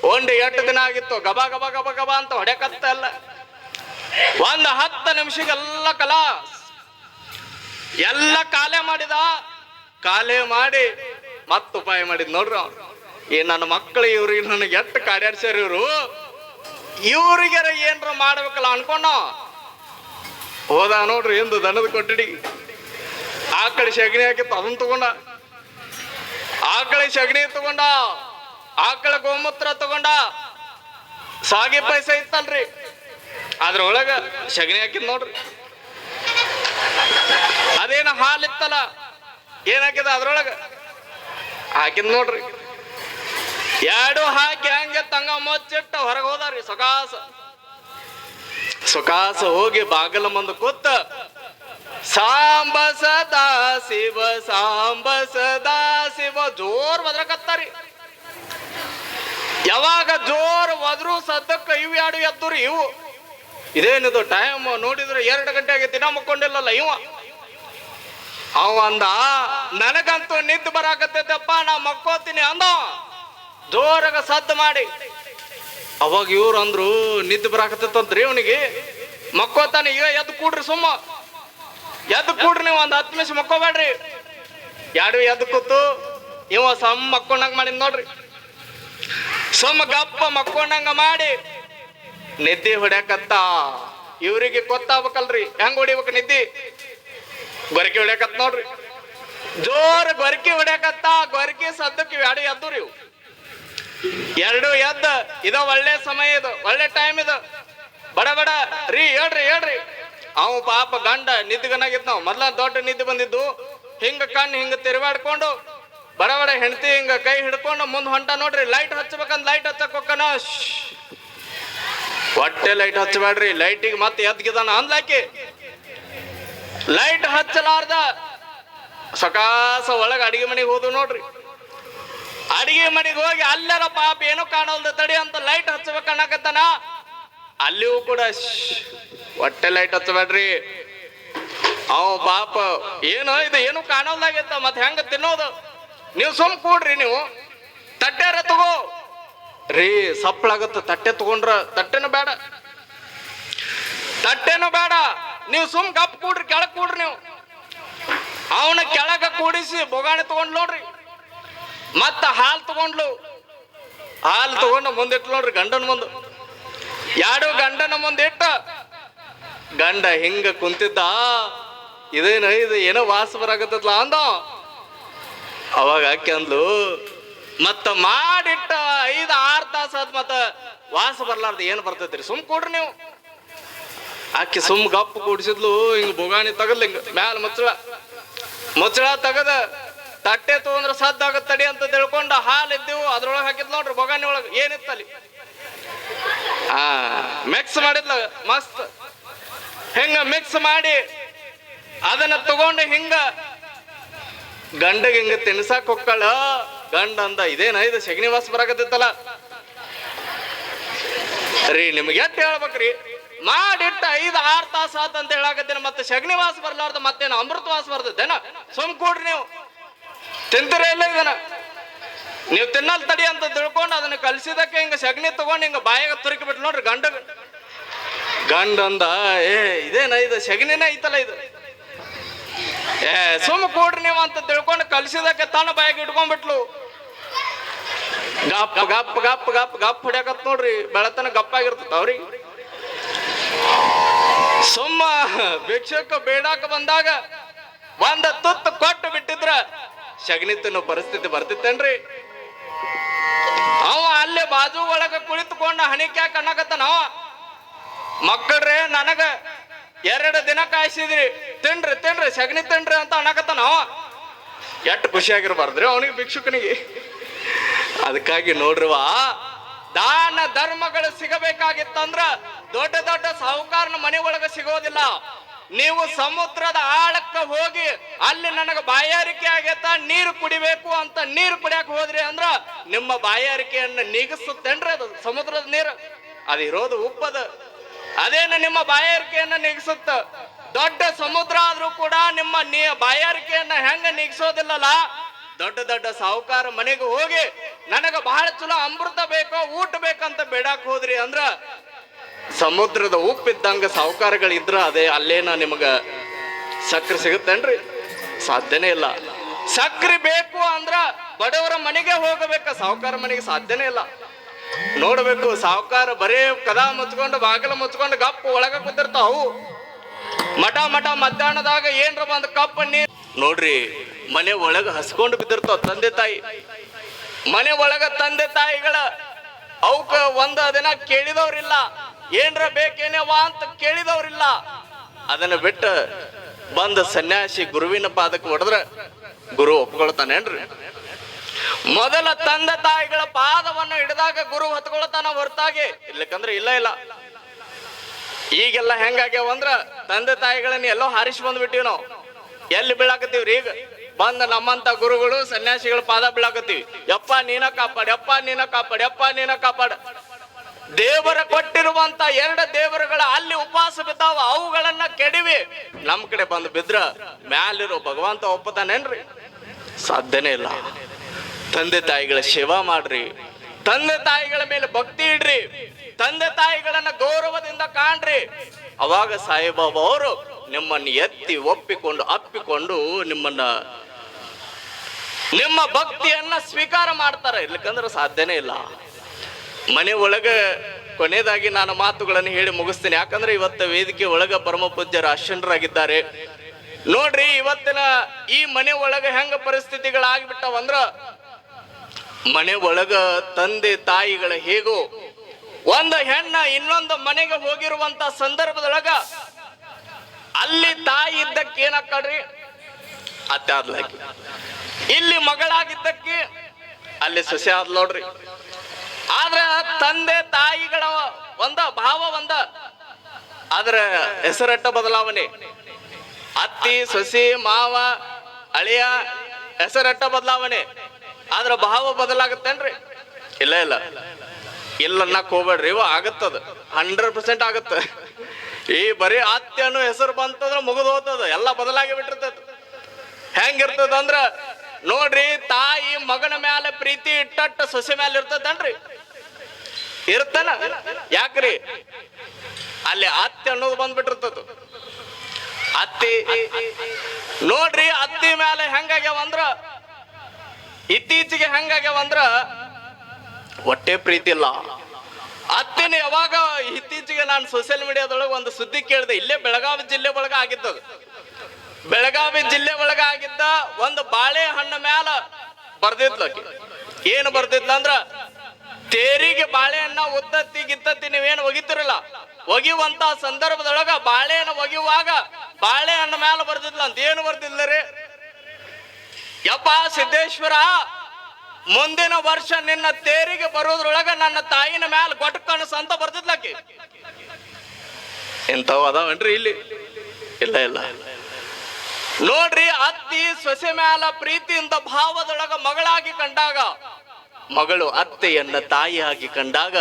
8 ದಿನ ಆಗಿತ್ತು. ಗಬಾ ಗಬಾ ಗಬಾ ಗಬಾ ಅಂತ ಹೊಡ್ಯಾಕತ್ತ ಎಲ್ಲ. 10 ನಿಮಿಷಕ್ಕೆಲ್ಲ ಎಲ್ಲ ಕಾಲೇ ಮಾಡಿದ. ಕಾಲೇ ಮಾಡಿ ಮತ್ತ ಉಪಾಯ ಮಾಡಿದ್ ನೋಡ್ರಿ. ಈ ನನ್ನ ಮಕ್ಕಳು ಇವ್ರಿಗೆ ನನಗೆ ಎಷ್ಟು ಕಾಡ್ಯಾಡ್ಸ್ಯಾರ. ಇವ್ರಿಗೆ ಏನ್ರ ಮಾಡ್ಬೇಕಲ್ಲ ಅನ್ಕೊಂಡ ಹೋದ ನೋಡ್ರಿ. ಎಂದು ದನದ ಕೊಠಡಿ ಆ ಆಕಳ ಸಗಣಿ ಹಾಕಿತ್ತು ಅದನ್ನ ತಗೊಂಡ, ಆಕಳ ಸಗಣಿ ತಗೊಂಡ, ಆಕಳ ಗೋಮೂತ್ರ ತಗೊಂಡ, ಸಾಗಿ ಪೈಸೆ ಇತ್ತಲ್ರಿ ಅದ್ರೊಳಗ ಸಗಣಿ ಹಾಕಿದ್ ನೋಡ್ರಿ. ಅದೇನ ಹಾಲಿತ್ತಲ್ಲ ಏನಾಕಿದ ಅದ್ರೊಳಗ ಹಾಕಿದ್ ನೋಡ್ರಿ. ಎರಡು ಹಾಕಿ ಹಂಗೆ ತಂಗ ಮುಚ್ಚಿಟ್ಟು ಹೊರಗೆ ಹೋದಾರಿ. ಸುಖಾಸ ಹೋಗಿ ಬಾಗಲ ಮುಂದ ಕೂತ ಸಾಂಬ ಸದಾ ಶಿವ ಸಾಂಬ ಸದಾ ಶಿವ ಜೋರ್ ಒದ್ರಕತ್ತಾರಿ. ಯಾವಾಗ ಜೋರ್ ಒದ್ರು ಸದ್ದಕ್ಕ ಇವು ಎರಡು ಎದ್ದುರಿ. ಇವು ಇದೇನಿದು ಟೈಮ್ ನೋಡಿದ್ರೆ 2 ಗಂಟೆ ಆಗೈತಿ, ನಾ ಮಕ್ಕೊಂಡಿಲ್ಲಲ್ಲ. ಅವ ಅಂದ ನನಗಂತೂ ನಿದ್ದೆ ಬರಾಕತ್ತೈತಪ್ಪ, ನಾ ಮಕ್ಕೋತೀನಿ ಅಂದ ಜೋರಾಗ ಸದ್ದು ಮಾಡಿ. ಅವಾಗ ಇವ್ರು ಅಂದ್ರು ನಿದ್ದೆ ಬರಾಕತ್ತಂತ್ರಿ ಅವನಿಗೆ, ಮಕ್ಕೋತಾನೆ. ಈಗ ಎದ್ದು ಕೂಡ್ರಿ, ಸುಮ್ಮ ಎದ್ದು ಕೂಡ್ರಿ, ನೀವು 10 ನಿಮಿಷ ಮಕ್ಕೋಬೇಡ್ರಿ. ಎರಡು ಎದ್ದು ಕೂತು ಇವ ಸಮ್ಮ ಮಕ್ಕೊಂಡಂಗ ಮಾಡಿದ್ ನೋಡ್ರಿ. ಸುಮ್ಮ ಗಪ್ಪ ಮಕ್ಕೊಂಡಂಗ ಮಾಡಿ ನಿದ್ದೆ ಹೊಡ್ಯಾಕತ್ತ. ಇವ್ರಿಗೆ ಗೊತ್ತಾಗ್ಬೇಕಲ್ರಿ ಹೆಂಗ್ ಹೊಡಿಬೇಕು ನಿದ್ದೆ. ಗೊರಕೆ ಹೊಡ್ಯಾಕತ್ ನೋಡ್ರಿ, ಜೋರ್ ಗೊರಕೆ ಹೊಡ್ಯಾಕತ್ತ. ಗೊರಕೆ ಸದ್ದಕ್ಕೆ ಎರಡು ಎದ್ದುರಿ. ಎರಡು ಎದ್ದ ಇದ ಒಳ್ಳೆ ಸಮಯ, ಇದು ಒಳ್ಳೆ ಟೈಮ್ ಇದು. ಬಡ ಬಡ ರೀ ಹೇಳ್ರಿ. ಅವ್ ಪಾಪ ಗಂಡ ನಿದ್ಗನಾಗಿದ್. ನಾವು ಮೊದ್ಲ ದೊಡ್ಡ ನಿದ್ದೆ ಬಂದಿದ್ದು. ಹಿಂಗ ಕಣ್ಣು ಹಿಂಗ ತಿರುಗಾಡ್ಕೊಂಡು ಬಡ ಬಡ ಹೆಂಡತಿ ಹಿಂಗ ಕೈ ಹಿಡ್ಕೊಂಡು ಮುಂದ್ ಹೊಂಟ ನೋಡ್ರಿ. ಲೈಟ್ ಹಚ್ಬೇಕಂದ್ ಲೈಟ್ ಹಚ್ಚಕ್ ಹೋಗ್ಕನ. ಹೊಟ್ಟೆ ಲೈಟ್ ಹಚ್ಚಬೇಡ್ರಿ, ಲೈಟಿಗೆ ಮತ್ತೆ ಎದ್ಗಿದಾನ ಅಂದ್ಲಾಕಿ. ಲೈಟ್ ಹಚ್ಚಲಾರ್ದ ಸಕಾಸ ಒಳಗ ಅಡಿಗೆ ಮನೆಗೆ ಹೋದು ನೋಡ್ರಿ. ಅಡಿಗೆ ಮನೆಗೆ ಹೋಗಿ ಅಲ್ಲೆಲ್ಲ ಪಾಪ ಏನೋ ಕಾಣಲ್ದ ತಡಿ ಅಂತ ಲೈಟ್ ಹಚ್ಬೇಕನ್ನಕತ್ತಾನ. ಅಲ್ಲಿಯೂ ಕೂಡ ಹೊಟ್ಟೆ ಲೈಟ್ ಹಚ್ಚಬೇಡ್ರಿ. ಅವ ಪಾಪ ಏನು ಕಾಣಲ್ದಾಗೈತ, ಮತ್ತೆ ಹೆಂಗ ತಿನ್ನೋದು? ನೀವು ಸುಮ್ ಕೂಡ್ರಿ. ನೀವು ತಟ್ಟೆರ ತಗೋ ರೀ, ಸಪ್ಪಳಾಗತ್ತ. ತಟ್ಟೆ ತಗೊಂಡ್ರ ತಟ್ಟೆನೂ ಬೇಡ. ನೀವು ಸುಮ್ ಗಪ್ ಕೂಡ್ರಿ, ಕೆಳಗ್ ಕೂಡ್ರಿ. ನೀವು ಅವನ ಕೆಳಗ ಕೂಡಿಸಿ ಬೊಗಾಣಿ ತಗೊಂಡ್ ನೋಡ್ರಿ. ಮತ್ತ ಹಾಲು ತಗೊಂಡು ಮುಂದಿಟ್ಟು ನೋಡ್ರಿ. ಗಂಡನ ಮುಂದೆ ಎರಡು ಗಂಡನ ಮುಂದೆ ಇಟ್ಟ ಗಂಡ ಹಿಂಗ ಕುಂತಿದ್ದ. ಇದು ಏನೋ ವಾಸ ಬರಾಕತ್ತಲ್ಲ ಅಂದ. ಅವಾಗ ಆಕೆ ಅಂದ್ಲು, ಮತ್ತ ಮಾಡಿಟ್ಟ 5-6 ತಾಸ ಆದ್ ಮತ್ತ ವಾಸ ಬರ್ಲಾರ್ದ ಏನ್ ಬರ್ತೈತ್ರಿ? ಸುಮ್ ಕೂಡ್ರಿ ನೀವು. ಆಕೆ ಸುಮ್ ಗಪ್ಪು ಕೂಡಿಸಿದ್ಲು. ಹಿಂಗ ಬೊಗಾಣಿ ತಗದ್ಲ, ಹಿಂಗ ಮ್ಯಾಲ ಮುಚ್ಚಳ ತಗದ ತಟ್ಟೆ ತಗೊಂಡ್ರ ಸದ್ದಾಗತ್ತಡಿ ಅಂತ ತಿಳ್ಕೊಂಡ ಹಾಲು ಇದ್ದೀವು ಅದ್ರೊಳಗೆ ಹಾಕಿದ್ ನೋಡ್ರಿ. ಬೊಗಾಣಿ ಒಳಗ ಏನಿತ್ತಲ್ಲಿ ಮಿಕ್ಸ್ ಮಾಡಿದ್ಲ ಮಸ್ತ್. ಹಿಂಗ ಮಿಕ್ಸ್ ಮಾಡಿ ಅದನ್ನ ತಗೊಂಡು ಹಿಂಗ ಗಂಡಗೆ ಹಿಂಗ ತಿನ್ಸಾಕ್ ಹೊಕ್ಕಳ. ಗಂಡ ಅಂದ, ಇದು ಸಗಣಿ ವಾಸ ಬರಾಕತ್ತಿತ್ತಲ್ಲ ರೀ. ನಿಮ್ಗೆ ಎಟ್ಟು ಹೇಳ್ಬೇಕ್ರಿ? ಮಾಡಿಟ್ಟ 5-6 ತಾಸ ಆತ ಅಂತ ಹೇಳಾಕತ್ತೇನೆ. ಮತ್ತೆ ಸಗಣಿ ವಾಸ ಬರ್ಲಾರ್ದ ಮತ್ತೇನು ಅಮೃತ ವಾಸ ಬರ್ತೈತೇನ? ಸುಮ್ ಕೂಡ್ರಿ. ನೀವು ತಿಂತೀರ ಇಲ್ಲ ಇದನ್ನ? ನೀವು ತಿನ್ನಲ್ ತಡಿ ಅಂತ ತಿಳ್ಕೊಂಡು ಅದನ್ನ ಕಲ್ಸಿದಕ್ಕೆ ಹಿಂಗ ಸಗಣಿ ತಗೊಂಡು ಹಿಂಗ ಬಾಯಾಗ ತುರುಕಿ ಬಿಟ್ಟು ನೋಡ್ರಿ ಗಂಡ ಅಂದ, ಇದು ಸಗಣಿನ ಐತಲ್ಲ ಇದು. ಸುಮ್ ಕೂಡ್ರಿ ನೀವು ಅಂತ ತಿಳ್ಕೊಂಡು ಕಲ್ಸಿದಕ್ಕೆ ತನ್ನ ಬಾಯಾಗ ಇಟ್ಕೊಂಡ್ಬಿಟ್ಲು. ಗಪ್ ಗಪ್ ಗಪ್ ಗಪ್ ಗಪ್ ಹೊಡ್ಯಾಕತ್ ನೋಡ್ರಿ. ಬೆಳತನ ಗಪ್ಪಾಗಿರ್ತದ ಅವ್ರಿಗೆ. ಸುಮ್ಮ ಭಿಕ್ಷಕ ಬೇಡಾಕ ಬಂದಾಗ ಒಂದ ತುತ್ತು ಕೊಟ್ಟು ಬಿಟ್ಟಿದ್ರ ಸಗಣಿ ತಿನ್ನೋ ಪರಿಸ್ಥಿತಿ ಬರ್ತಿತ್ತೇನ್ರಿ? ಅವ ಅಲ್ಲೇ ಬಾಜು ಒಳಗ ಕುಳಿತುಕೊಂಡ ಹಣಿಕ್ಯಾಕ ಅನ್ನಕತ್ತಾನ. ಮಕ್ಕಳ್ರೆ ನನಗ 2 ದಿನ ಕಾಯಿಸಿದ್ರಿ, ತಿನ್ರಿ ಸಗಣಿ ತಿನ್ರಿ ಅಂತ ಅನ್ನಕತ್ತಾನ. ಎಷ್ಟು ಖುಷಿಯಾಗಿರ್ಬಾರ್ದ್ರಿ ಅವನಿಗೆ, ಭಿಕ್ಷುಕನಿಗೆ. ಅದಕ್ಕಾಗಿ ನೋಡ್ರಿವಾ, ದಾನ ಧರ್ಮಗಳು ಸಿಗಬೇಕಾಗಿತ್ತಂದ್ರ ದೊಡ್ಡ ದೊಡ್ಡ ಸಾಹುಕಾರನ ಮನೆ ಒಳಗ ಸಿಗೋದಿಲ್ಲ. ನೀವು ಸಮುದ್ರದ ಆಳಕ್ಕ ಹೋಗಿ ಅಲ್ಲಿ ನನಗ ಬಾಯಾರಿಕೆ ಆಗೈತ, ನೀರು ಕುಡಿಬೇಕು ಅಂತ ನೀರು ಕುಡಿಯಾಕ ಹೋದ್ರಿ ಅಂದ್ರ ನಿಮ್ಮ ಬಾಯಾರಿಕೆಯನ್ನ ನೀಗಿಸುತ್ತೇನ್ರಿ ಅದು ಸಮುದ್ರದ ನೀರು? ಅದಿರೋದು ಉಪ್ಪದ. ಅದೇನ ನಿಮ್ಮ ಬಾಯಾರಿಕೆಯನ್ನ ನೀಗಿಸುತ್ತ. ದೊಡ್ಡ ಸಮುದ್ರ ಆದ್ರೂ ಕೂಡ ನಿಮ್ಮ ಬಾಯಾರಿಕೆಯನ್ನ ಹೆಂಗ ನೀಗಿಸೋದಿಲ್ಲಲ್ಲ. ದೊಡ್ಡ ದೊಡ್ಡ ಸಾಹುಕಾರ ಮನೆಗೆ ಹೋಗಿ ನನಗ ಬಹಳ ಚಲೋ ಅಮೃತ ಬೇಕೋ ಊಟ ಬೇಕಂತ ಬೇಡಾಕ್ ಹೋದ್ರಿ ಅಂದ್ರ ಸಮುದ್ರದ ಉಪ್ಪಿದ್ದಂಗ ಸಾಹುಕಾರಗಳಿದ್ರ ಅಲ್ಲೇನ ನಿಮಗ ಸಕ್ರೆ ಸಿಗುತ್ತೇನ್ರಿ? ಸಾಧ್ಯನೇ ಇಲ್ಲ. ಸಕ್ರೆ ಬೇಕು ಅಂದ್ರ ಬಡವರ ಮನೆಗೆ ಹೋಗಬೇಕ, ಸಾಹುಕಾರ ಮನೆಗೆ ಸಾಧ್ಯನೇ ಇಲ್ಲ. ನೋಡ್ಬೇಕು, ಸಾಹುಕಾರ ಬರೇ ಕದಾ ಮುಚ್ಕೊಂಡು ಬಾಗಿಲ ಮುಚ್ಕೊಂಡು ಗಪ್ಪ ಒಳಗ ಕೂತಿರ್ತಾವು. ಮಠ ಮಠ ಮಧ್ಯಾಹ್ನದಾಗ ಏನ್ರ ಬಂದ್ ಕಪ್ಪ ನೀರ್ ನೋಡ್ರಿ, ಮನೆ ಒಳಗ ಹಸ್ಕೊಂಡು ಬಿದ್ದಿರ್ತಾವ ತಂದೆ ತಾಯಿ. ಮನೆ ಒಳಗ ತಂದೆ ತಾಯಿಗಳ ಅವಕ್ಕ ಒಂದ ದಿನ ಕೇಳಿದವ್ರಿಲ್ಲ, ಏನ್ರ ಬೇಕೇನೇವಾ ಅಂತ ಕೇಳಿದವ್ರಿಲ್ಲ. ಅದನ್ನ ಬಿಟ್ಟು ಬಂದ ಸನ್ಯಾಸಿ ಗುರುವಿನ ಪಾದಕ್ಕೆ ಹೊಡೆದ್ರ ಗುರು ಒಪ್ಕೊಳ್ತಾನೇನ್ರಿ? ಮೊದಲ ತಂದೆ ತಾಯಿಗಳ ಪಾದವನ್ನು ಹಿಡಿದಾಗ ಗುರು ಹೊತ್ಕೊಳ್ತಾನ ಹೊರತಾಗಿ ಇರ್ಲಿಕ್ಕಂದ್ರೆ ಇಲ್ಲ ಇಲ್ಲ. ಈಗೆಲ್ಲ ಹೆಂಗಾಗ್ಯಾವ ಅಂದ್ರ ತಂದೆ ತಾಯಿಗಳನ್ನ ಎಲ್ಲೋ ಹಾರಿಸಿ ಬಂದ್ಬಿಟ್ಟಿವಿ ನಾವು. ಎಲ್ಲಿ ಬೀಳಾಕತ್ತೀವ್ರಿ? ಈಗ ಬಂದ ನಮ್ಮಂತ ಗುರುಗಳು ಸನ್ಯಾಸಿಗಳ ಪಾದ ಬೀಳಾಕತ್ತೀವಿ. ಯಪ್ಪ ನೀನ ಕಾಪಾಡ, ಯಪ್ಪ ನೀನ ಕಾಪಾಡ, ಯಪ್ಪ ನೀನ ಕಾಪಾಡ. ದೇವರ ಕೊಟ್ಟಿರುವಂತ 2 ದೇವರುಗಳ ಅಲ್ಲಿ ಉಪವಾಸ ಬಿದ್ದಾವ, ಅವುಗಳನ್ನ ಕೆಡಿವಿ ನಮ್ ಕಡೆ ಬಂದು ಬಿದ್ರ ಮ್ಯಾಲಿರೋ ಭಗವಂತ ಒಪ್ಪತಾನೇನ್ರಿ? ಸಾಧ್ಯನೇ ಇಲ್ಲ. ತಂದೆ ತಾಯಿಗಳ ಸೇವಾ ಮಾಡ್ರಿ, ತಂದೆ ತಾಯಿಗಳ ಮೇಲೆ ಭಕ್ತಿ ಇಡ್ರಿ, ತಂದೆ ತಾಯಿಗಳನ್ನ ಗೌರವದಿಂದ ಕಾಣ್ರಿ. ಅವಾಗ ಸಾಯಿಬಾಬಾ ಅವರು ನಿಮ್ಮನ್ನು ಎತ್ತಿ ಒಪ್ಪಿಕೊಂಡು ಅಪ್ಪಿಕೊಂಡು ನಿಮ್ಮ ಭಕ್ತಿಯನ್ನ ಸ್ವೀಕಾರ ಮಾಡ್ತಾರೆ. ಇರ್ಲಿಕ್ಕಂದ್ರೆ ಸಾಧ್ಯನೇ ಇಲ್ಲ. ಮನೆ ಒಳಗ ಕೊನೆಯದಾಗಿ ನಾನು ಮಾತುಗಳನ್ನು ಹೇಳಿ ಮುಗಿಸ್ತೀನಿ. ಯಾಕಂದ್ರೆ ಇವತ್ತು ವೇದಿಕೆ ಒಳಗ ಪರಮ ಪೂಜ್ಯರ ಆಶೀನರಾಗಿದ್ದಾರೆ. ನೋಡ್ರಿ, ಇವತ್ತಿನ ಈ ಮನೆ ಒಳಗ ಹೆಂಗ ಪರಿಸ್ಥಿತಿಗಳಾಗ್ಬಿಟ್ಟವಂದ್ರ, ಮನೆ ಒಳಗ ತಂದೆ ತಾಯಿಗಳ ಹೇಗೋ ಒಂದು ಹೆಣ್ಣ ಇನ್ನೊಂದು ಮನೆಗೆ ಹೋಗಿರುವಂತ ಸಂದರ್ಭದೊಳಗ ಅಲ್ಲಿ ತಾಯಿ ಇದ್ದಕ್ಕೆ ಏನಾಕಡ್ರಿ ಅತ್ತೆ ಆದ್ಲಾಕಿ, ಇಲ್ಲಿ ಮಗಳಾಗಿದ್ದಕ್ಕೆ ಅಲ್ಲಿ ಸೊಸೆ ಆದ್ ನೋಡ್ರಿ. ಆದ್ರ ತಂದೆ ತಾಯಿಗಳ ಒಂದ ಭಾವ ಒಂದ, ಆದ್ರ ಹೆಸರಟ್ಟ ಬದಲಾವಣೆ. ಅತ್ತಿ ಸೊಸಿ ಮಾವ ಅಳಿಯ ಹೆಸರಟ್ಟ ಬದಲಾವಣೆ, ಆದ್ರ ಭಾವ ಬದಲಾಗತ್ತೇನ್ರಿ? ಇಲ್ಲ ಇಲ್ಲ ಇಲ್ಲ ಅನ್ನಕ್ ಹೋಗ್ಬೇಡ್ರಿ, ಇವ ಆಗತ್ತದ, 100% ಆಗತ್ತ. ಈ ಬರೀ ಅತ್ತೆ ಅನ್ನೋ ಹೆಸರು ಬಂತಂದ್ರ ಮುಗಿದು ಹೋಗ್ತದ, ಎಲ್ಲ ಬದಲಾಗಿ ಬಿಟ್ಟಿರ್ತದ. ಹೆಂಗಿರ್ತದ ಅಂದ್ರ ನೋಡ್ರಿ, ತಾಯಿ ಮಗನ ಮ್ಯಾಲ ಪ್ರೀತಿ ಇಟ್ಟಟ್ಟ ಸೊಸೆ ಮ್ಯಾಲ ಇರ್ತದನ್ರಿ? ಇರ್ತಾನ? ಯಾಕ್ರಿ? ಅಲ್ಲಿ ಅತ್ತೆ ಅನ್ನೋದು ಬಂದ್ಬಿಟ್ಟಿರ್ತದ. ಅತ್ತಿ ನೋಡ್ರಿ, ಅತ್ತಿ ಮ್ಯಾಲ ಹೆಂಗಾಗ್ಯಾವಂದ್ರ ಇತ್ತೀಚೆಗೆ ಹೆಂಗಾಗ್ಯಾವಂದ್ರ ಹೊಟ್ಟೆ ಪ್ರೀತಿ ಇಲ್ಲ. ಅತ್ತೆನ ಯಾವಾಗ ಇತ್ತೀಚೆಗೆ ನಾನು ಸೋಷಿಯಲ್ ಮೀಡಿಯಾದೊಳಗೆ ಒಂದು ಸುದ್ದಿ ಕೇಳಿದೆ. ಇಲ್ಲೇ ಬೆಳಗಾವಿ ಜಿಲ್ಲೆ ಒಳಗ ಆಗಿದ್ದದು. ಬೆಳಗಾವಿ ಜಿಲ್ಲೆ ಒಳಗ ಆಗಿದ್ದ ಒಂದು ಬಾಳೆಹಣ್ಣ ಮ್ಯಾಲ ಬರ್ದಿದ್ಲಕಿ. ಏನು ಬರ್ದಿದ್ಲ ಅಂದ್ರ, ತೇರಿಗೆ ಬಾಳೆಹಣ್ಣ ಉತ್ತತ್ತಿ ಗಿತ್ತತ್ತಿ ನೀವೇನು ಒಗಿತಿರಲ್ಲ, ಒಗಿಯುವಂತ ಸಂದರ್ಭದೊಳಗ ಬಾಳೆಹಣ್ಣ ಒಗಿಯುವಾಗ ಬಾಳೆಹಣ್ಣ ಮ್ಯಾಲ ಬರ್ದಿದ್ಲ ಅಂತ. ಏನು ಬರ್ದಿದ್ಲರಿ? ಯಪ್ಪ ಸಿದ್ದೇಶ್ವರ, ಮುಂದಿನ ವರ್ಷ ನಿನ್ನ ತೇರಿಗೆ ಬರೋದ್ರೊಳಗ ನನ್ನ ತಾಯಿನ ಮ್ಯಾಲ ಗೊಟ್ಟ ಕನಸು ಅಂತ ಬರ್ದಿದ್ಲಕಿ. ಎಂತವ ಅದಾವನ್ರಿ ಇಲ್ಲಿ? ಇಲ್ಲ ಇಲ್ಲ. ನೋಡ್ರಿ, ಅತ್ತಿ ಸೊಸೆ ಮ್ಯಾಲ ಪ್ರೀತಿಯಿಂದ ಭಾವದೊಳಗ ಮಗಳಾಗಿ ಕಂಡಾಗ, ಮಗಳು ಅತ್ತೆಯನ್ನ ತಾಯಿಯಾಗಿ ಕಂಡಾಗ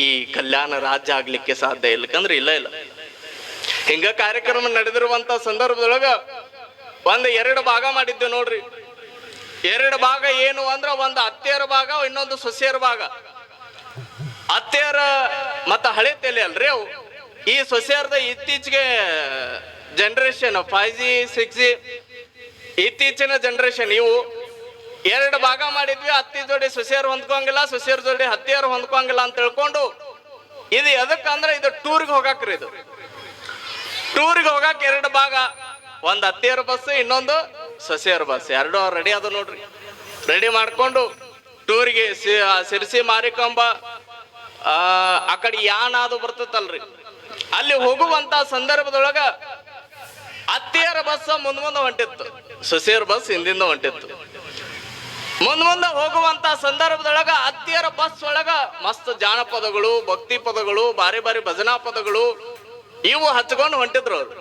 ಈ ಕಲ್ಯಾಣ ರಾಜ್ಯ ಆಗ್ಲಿಕ್ಕೆ ಸಾಧ್ಯ ಇಲ್ಲಕಂದ್ರೆ ಇಲ್ಲ ಇಲ್ಲ. ಹಿಂಗ ಕಾರ್ಯಕ್ರಮ ನಡೆದಿರುವಂತ ಸಂದರ್ಭದೊಳಗ ಒಂದು 2 ಭಾಗ ಮಾಡಿದ್ದೆ ನೋಡ್ರಿ. 2 ಭಾಗ ಏನು ಅಂದ್ರ, ಒಂದು ಅತ್ತೆಯರ ಭಾಗ, ಇನ್ನೊಂದು ಸೊಸೆಯರ ಭಾಗ. ಅತ್ತೆಯರ ಮತ್ತ ಹಳೆ ತಲೆ ಅಲ್ರಿ ಅವು. ಈ ಸೊಸೆಯರ್ದ ಇತ್ತೀಚೆಗೆ ಜನರೇಷನ್ 5G 6G ಇತ್ತೀಚಿನ ಜನರೇಷನ್. ಇವು 2 ಭಾಗ ಮಾಡಿದ್ವಿ. ಅತ್ತಿ ಜೋಡಿ ಸೊಸೆಯರು ಹೊಂದ್ಕೊಂಗಿಲ್ಲ, ಸೊಸೆಯರ ಜೋಡಿ ಹತ್ತಿಯರು ಹೊಂದ್ಕೊಂಗಿಲ್ಲ ಅಂತ ತಿಳ್ಕೊಂಡು, ಇದು ಎದಕ್ಕಂದ್ರೆ ಇದು ಟೂರ್ಗೆ ಹೋಗಾಕ್ರಿ. ಇದು ಟೂರ್ಗೆ ಹೋಗಾಕ 2 ಭಾಗ, ಒಂದು ಅತ್ತಿಯರ ಬಸ್, ಇನ್ನೊಂದು ಸೊಸೆಯರ ಬಸ್. 2 ರೆಡಿ ಅದ ನೋಡ್ರಿ. ರೆಡಿ ಮಾಡ್ಕೊಂಡು ಟೂರಿಗೆ ಸಿರ್ಸಿ ಮಾರಿಕಂಬ ಆ ಕಡೆ ಯಾನಾದು ಬರ್ತತಲ್ರಿ, ಅಲ್ಲಿ ಹೋಗುವಂತ ಸಂದರ್ಭದೊಳಗ ಅತ್ತಿಯರ ಬಸ್ ಮುಂದೆ ಹೊಂಟಿತ್ತು, ಸೊಸೆಯರ ಬಸ್ ಹಿಂದಿಂದ ಹೊಂಟಿತ್ತು. ಮುಂದೆ ಹೋಗುವಂತ ಸಂದರ್ಭದೊಳಗ ಅತ್ತಿಯರ ಬಸ್ ಒಳಗ ಮಸ್ತ್ ಜಾನಪದಗಳು, ಭಕ್ತಿ ಪದಗಳು, ಬಾರಿ ಬಾರಿ ಭಜನಾ ಪದಗಳು ಇವು ಹಚ್ಕೊಂಡು ಹೊಂಟಿದ್ರು ಅವ್ರು.